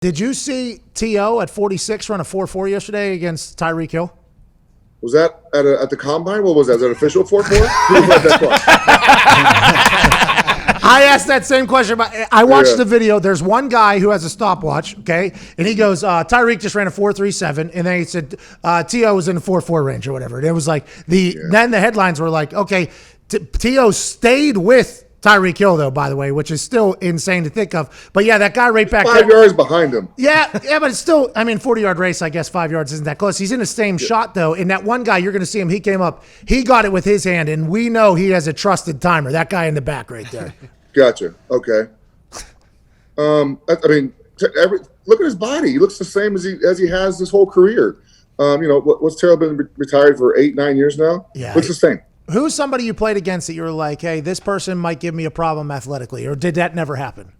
Did you see T.O. at 46 run a 4.4 yesterday against Tyreek Hill? Was that at the combine? What was that? Was that official 4.4? Who was that? I asked that same question. I watched the video. There's one guy who has a stopwatch, okay? And he goes, Tyreek just ran a 4.37, and then he said T.O. was in the 4.4 range or whatever. And it was like, then the headlines were like, okay, T.O. stayed with Tyreek Hill, though, by the way, which is still insane to think of. But, yeah, that guy right back there. 5 yards behind him. Yeah, but it's still, 40-yard race, I guess 5 yards isn't that close. He's in the same shot, though. And that one guy, you're going to see him, he came up, he got it with his hand, and we know he has a trusted timer. That guy in the back right there. Gotcha. Okay. Look at his body. He looks the same as he has his whole career. What's Terrell been retired for 8-9 years now? Yeah. Looks the same. Who's somebody you played against that you were like, hey, this person might give me a problem athletically, or did that never happen?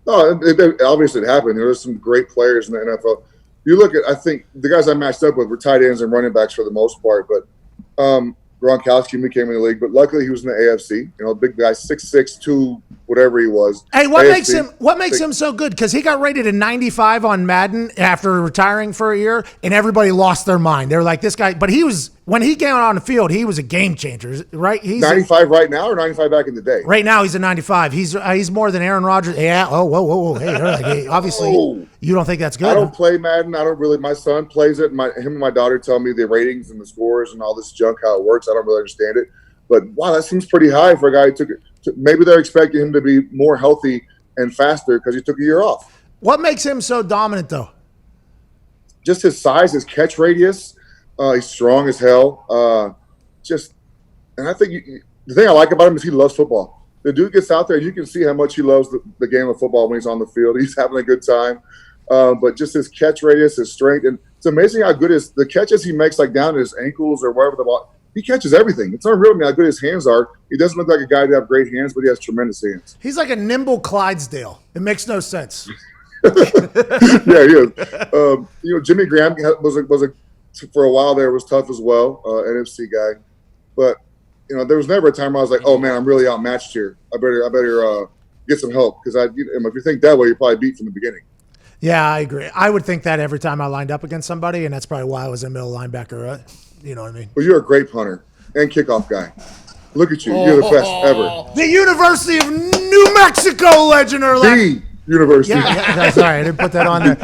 No, obviously it happened. There were some great players in the NFL. You look at, I think, the guys I matched up with were tight ends and running backs for the most part, but Gronkowski came in the league, but luckily he was in the AFC. Big guy, 6'6", 2, whatever he was. Hey, what makes him so good? Because he got rated a 95 on Madden after retiring for a year, and everybody lost their mind. They were like, this guy, but when he came on the field, he was a game changer, right? He's 95 right now or 95 back in the day? Right now, he's a 95. He's more than Aaron Rodgers. Yeah. Oh, whoa. Hey, obviously, you don't think that's good. I don't play Madden. I don't really. My son plays it. Him and my daughter tell me the ratings and the scores and all this junk, how it works. I don't really understand it. But, wow, that seems pretty high for a guy who took it. Maybe they're expecting him to be more healthy and faster because he took a year off. What makes him so dominant, though? Just his size, his catch radius. He's strong as hell. And I think the thing I like about him is he loves football. The dude gets out there, you can see how much he loves the game of football when he's on the field. He's having a good time. But just his catch radius, his strength, and it's amazing how good the catches he makes, like down to his ankles or wherever the ball. He catches everything. It's unreal to me how good his hands are. He doesn't look like a guy to have great hands, but he has tremendous hands. He's like a nimble Clydesdale. It makes no sense. Yeah, he is. Jimmy Graham was for a while there was tough as well, NFC guy. But there was never a time where I was like, oh man, I'm really outmatched here. I better get some help because if you think that way, you're probably beat from the beginning. Yeah, I agree. I would think that every time I lined up against somebody, and that's probably why I was a middle linebacker. Right? You know what I mean? Well, you're a great punter and kickoff guy. Look at you. You're the best ever. The University of New Mexico legend. The University. Yeah, that's all right. I didn't put that on there.